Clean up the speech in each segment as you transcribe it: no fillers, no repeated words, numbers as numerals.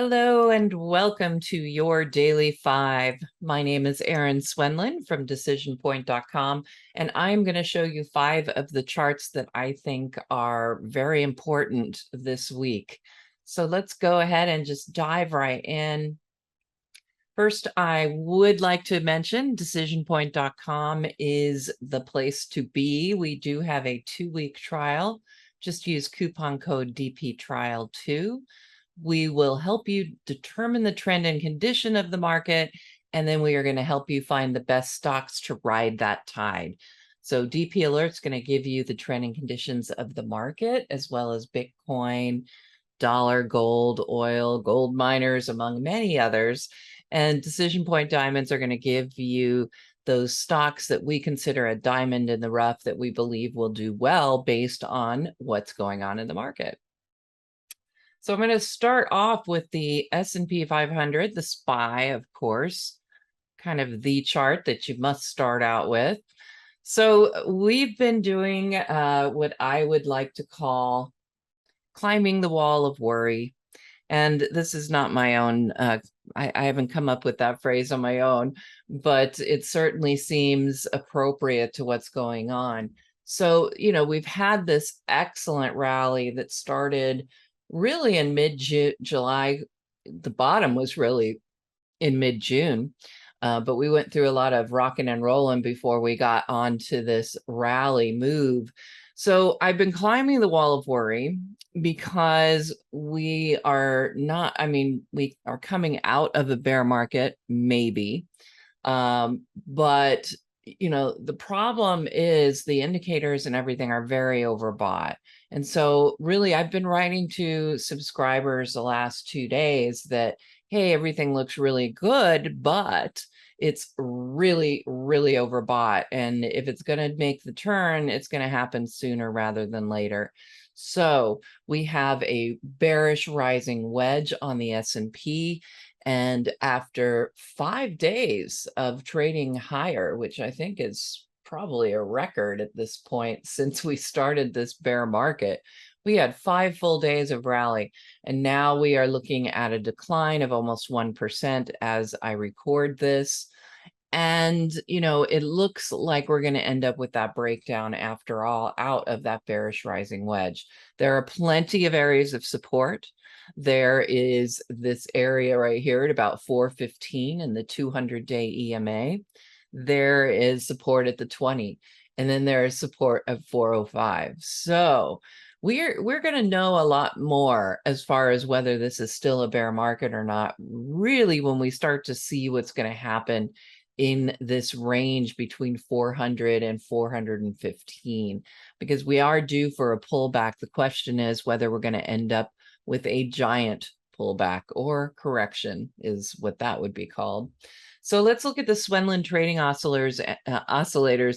Hello and welcome to your Daily 5. My name is Erin Swenlin from DecisionPoint.com, and I'm going to show you 5 of the charts that I think are very important this week. So let's go ahead and just dive right in. First, I would like to mention DecisionPoint.com is the place to be. We do have a 2-week trial. Just use coupon code DPTrial2. We will help you determine the trend and condition of the market, and then we are going to help you find the best stocks to ride that tide. So DP Alert is going to give you the trend and conditions of the market, as well as Bitcoin, dollar, gold, oil, gold miners, among many others. And Decision Point Diamonds are going to give you those stocks that we consider a diamond in the rough that we believe will do well based on what's going on in the market. So I'm going to start off with the S&P 500, the SPY, of course, kind of the chart that you must start out with. So we've been doing what I would like to call climbing the wall of worry. And this is not my own, I haven't come up with that phrase on my own, but it certainly seems appropriate to what's going on. So, we've had this excellent rally that started really in mid-July. The bottom was really in mid-June, but we went through a lot of rocking and rolling before we got onto this rally move. So I've been climbing the wall of worry because we are not, we are coming out of a bear market, maybe. But the problem is the indicators and everything are very overbought. And so really, I've been writing to subscribers the last 2 days that, hey, everything looks really good, but it's really, really overbought. And if it's going to make the turn, it's going to happen sooner rather than later. So we have a bearish rising wedge on the S&P. And after 5 days of trading higher, which I think is probably a record at this point since we started this bear market, we had 5 full days of rally. And now we are looking at a decline of almost 1% as I record this. And, it looks like we're going to end up with that breakdown after all, out of that bearish rising wedge. There are plenty of areas of support. There is this area right here at about 415 in the 200-day EMA. There is support at the 20, and then there is support at 405. So we're going to know a lot more as far as whether this is still a bear market or not, really, when we start to see what's going to happen in this range between 400 and 415, because we are due for a pullback. The question is whether we're going to end up with a giant pullback or correction is what that would be called. So let's look at the Swenlin trading oscillators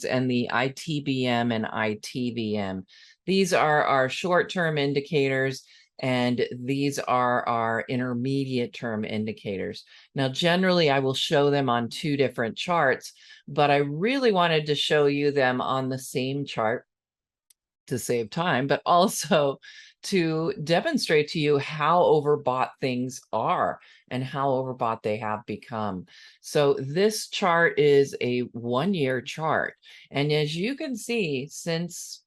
and the ITBM and ITVM. These are our short-term indicators, and these are our intermediate term indicators. Now, generally, I will show them on 2 different charts, but I really wanted to show you them on the same chart to save time, but also to demonstrate to you how overbought things are and how overbought they have become. So this chart is a 1-year chart. And as you can see, since,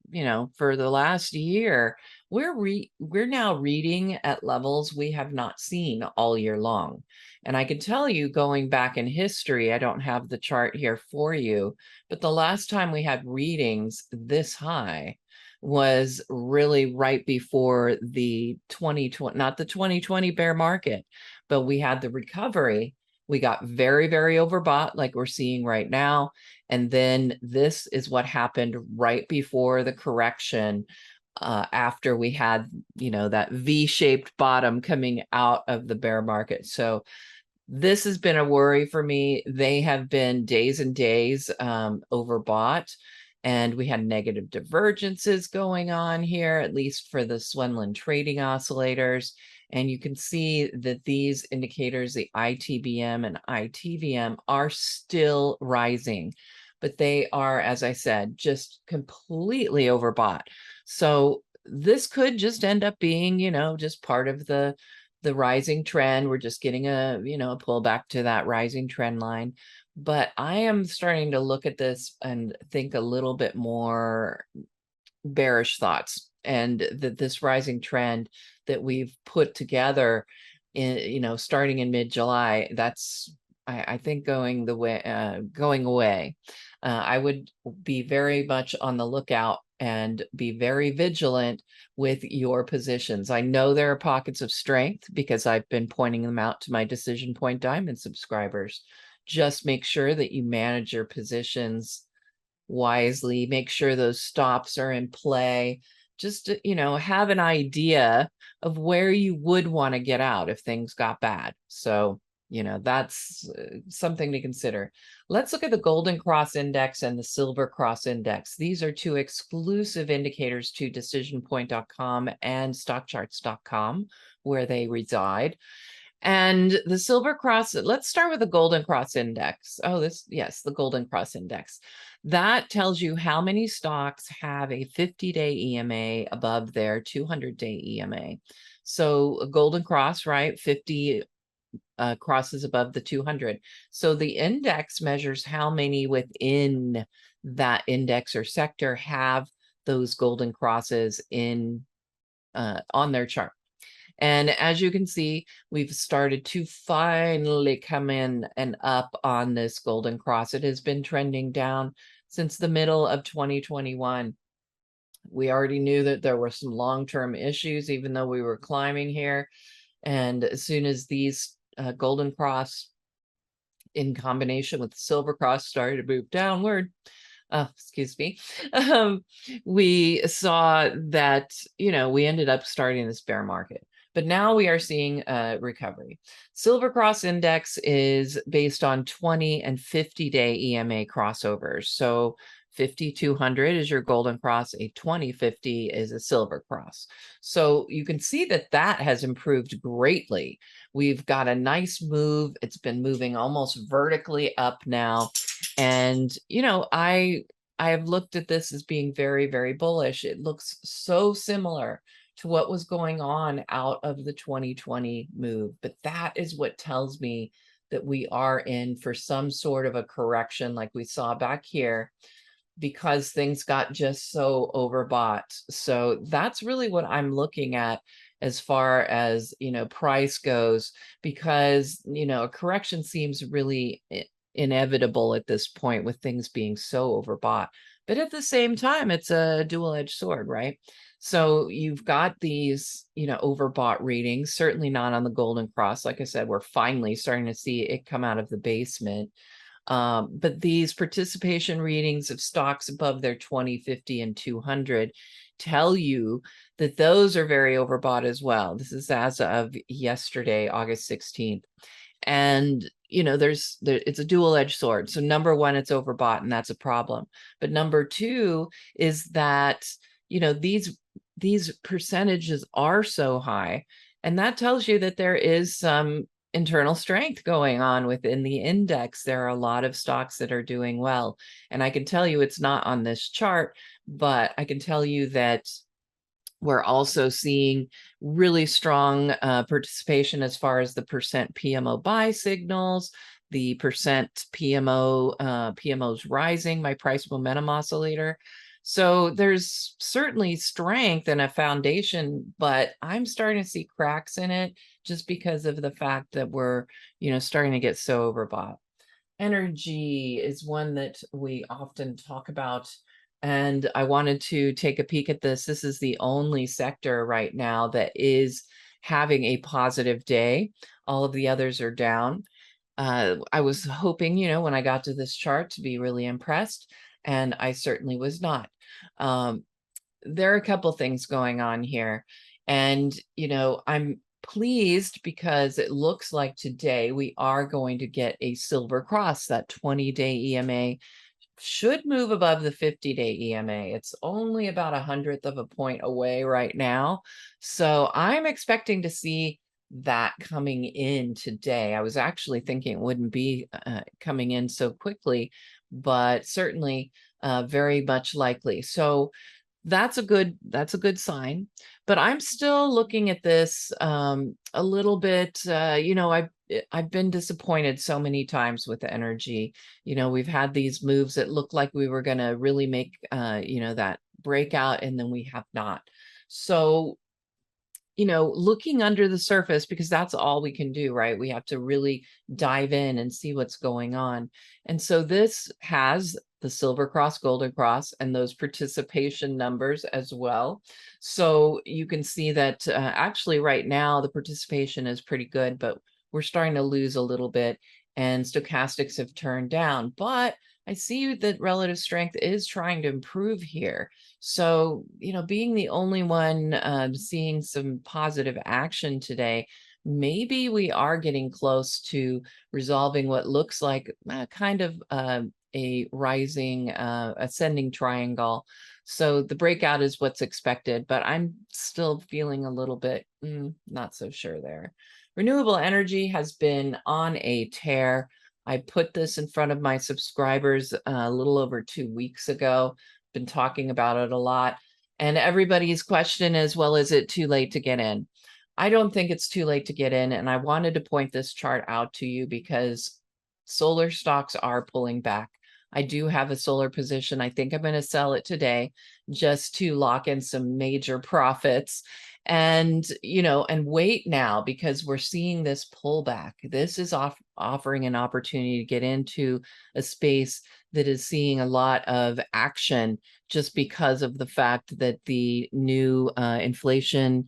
for the last year, we're now reading at levels we have not seen all year long. And I can tell you, going back in history, I don't have the chart here for you, but the last time we had readings this high was really right before the 2020, not the 2020 bear market, but we had the recovery. We got very, very overbought like we're seeing right now. And then this is what happened right before the correction, after we had, that V-shaped bottom coming out of the bear market. So this has been a worry for me. They have been days and days overbought. And we had negative divergences going on here, at least for the Swenlin trading oscillators. And you can see that these indicators, the ITBM and ITVM, are still rising. But they are, as I said, just completely overbought. So this could just end up being, just part of the the rising trend. We're just getting a, a pullback to that rising trend line. But I am starting to look at this and think a little bit more bearish thoughts, and that this rising trend that we've put together in, starting in mid-July, that's I think going away. I would be very much on the lookout and be very vigilant with your positions. I know there are pockets of strength because I've been pointing them out to my Decision Point Diamond subscribers. Just make sure that you manage your positions wisely, make sure those stops are in play. Just to, have an idea of where you would want to get out if things got bad. So, that's something to consider. Let's look at the Golden Cross Index and the Silver Cross Index. These are two exclusive indicators to decisionpoint.com and stockcharts.com, where they reside. And the Silver Cross, let's start with the Golden Cross Index. Yes, the Golden Cross Index. That tells you how many stocks have a 50-day EMA above their 200-day EMA. So a Golden Cross, right? 50 crosses above the 200. So the index measures how many within that index or sector have those golden crosses in on their chart. And as you can see, we've started to finally come in and up on this golden cross. It has been trending down since the middle of 2021. We already knew that there were some long-term issues, even though we were climbing here. And as soon as these golden cross in combination with the silver cross started to move downward, excuse me, we saw that, we ended up starting this bear market. But now we are seeing a recovery. Silver Cross Index is based on 20 and 50-day EMA crossovers. So 50-200 is your golden cross, a 20-50 is a silver cross. So you can see that that has improved greatly. We've got a nice move. It's been moving almost vertically up now. And, I have looked at this as being very, very bullish. It looks so similar to what was going on out of the 2020 move. But that is what tells me that we are in for some sort of a correction like we saw back here, because things got just so overbought. So that's really what I'm looking at as far as, price goes, because, a correction seems really inevitable at this point with things being so overbought. But at the same time, it's a dual-edged sword, right? So you've got these, overbought readings, certainly not on the Golden Cross. Like I said, we're finally starting to see it come out of the basement. But these participation readings of stocks above their 20, 50, and 200 tell you that those are very overbought as well. This is as of yesterday, August 16th. And, it's a dual-edged sword. So number one, it's overbought, and that's a problem. But number two is that, these percentages are so high, and that tells you that there is some internal strength going on within the index. There are a lot of stocks that are doing well. And I can tell you it's not on this chart, but I can tell you that we're also seeing really strong participation as far as the percent PMO buy signals, the percent PMOs rising, my price momentum oscillator. So there's certainly strength and a foundation, but I'm starting to see cracks in it just because of the fact that we're, starting to get so overbought. Energy is one that we often talk about, and I wanted to take a peek at this. This is the only sector right now that is having a positive day. All of the others are down. I was hoping, when I got to this chart, to be really impressed, and I certainly was not. There are a couple things going on here, and, I'm pleased because it looks like today we are going to get a silver cross. That 20-day EMA should move above the 50-day EMA. It's only about 1/100 of a point away right now. So I'm expecting to see that coming in today. I was actually thinking it wouldn't be coming in so quickly, but certainly very much likely. So that's a good sign. But I'm still looking at this a little bit. I've been disappointed so many times with energy. We've had these moves that look like we were going to really make that breakout, and then we have not. So looking under the surface, because that's all we can do, right? We have to really dive in and see what's going on. And so this has the silver cross, golden cross, and those participation numbers as well. So you can see that actually right now the participation is pretty good, but we're starting to lose a little bit, and stochastics have turned down. But I see that relative strength is trying to improve here. So, being the only one seeing some positive action today, maybe we are getting close to resolving what looks like kind of a rising, ascending triangle. So the breakout is what's expected, but I'm still feeling a little bit not so sure there. Renewable energy has been on a tear. I put this in front of my subscribers a little over 2 weeks ago. Been talking about it a lot. And everybody's question is, well, is it too late to get in? I don't think it's too late to get in. And I wanted to point this chart out to you because solar stocks are pulling back. I do have a solar position. I think I'm going to sell it today just to lock in some major profits and wait now, because we're seeing this pullback. This is offering an opportunity to get into a space that is seeing a lot of action, just because of the fact that the new Inflation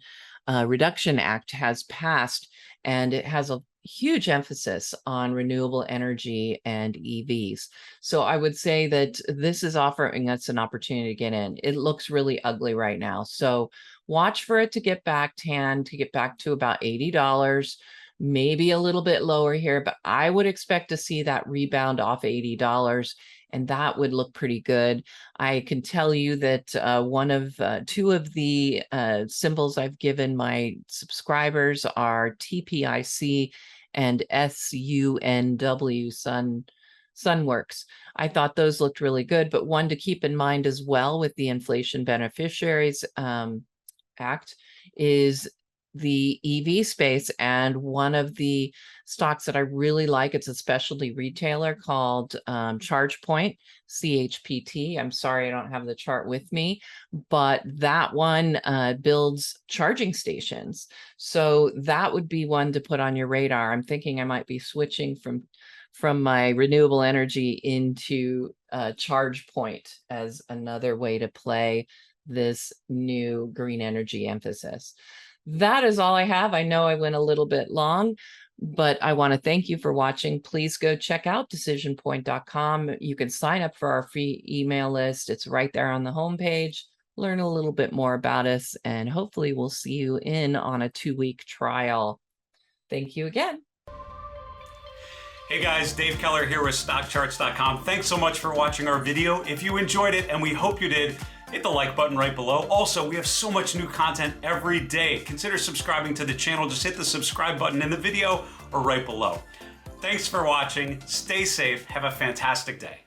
Reduction Act has passed, and it has a huge emphasis on renewable energy and EVs. So I would say that this is offering us an opportunity to get in. It looks really ugly right now. So watch for it to get back to get back to about $80, maybe a little bit lower here, but I would expect to see that rebound off $80, and that would look pretty good. I can tell you that two of the symbols I've given my subscribers are TPIC and SUNW, Sunworks. I thought those looked really good, but one to keep in mind as well with the Inflation Beneficiaries Act is the EV space. And one of the stocks that I really like, it's a specialty retailer called ChargePoint, CHPT. I'm sorry, I don't have the chart with me, but that one builds charging stations. So that would be one to put on your radar. I'm thinking I might be switching from my renewable energy into ChargePoint as another way to play this new green energy emphasis. That is all I have. I know I went a little bit long, but I want to thank you for watching. Please go check out decisionpoint.com. You can sign up for our free email list. It's right there on the homepage. Learn a little bit more about us, and hopefully we'll see you in on a 2-week trial. Thank you again. Hey guys, Dave Keller here with StockCharts.com. Thanks so much for watching our video. If you enjoyed it, and we hope you did, hit the like button right below. Also, we have so much new content every day. Consider subscribing to the channel. Just hit the subscribe button in the video or right below. Thanks for watching. Stay safe. Have a fantastic day.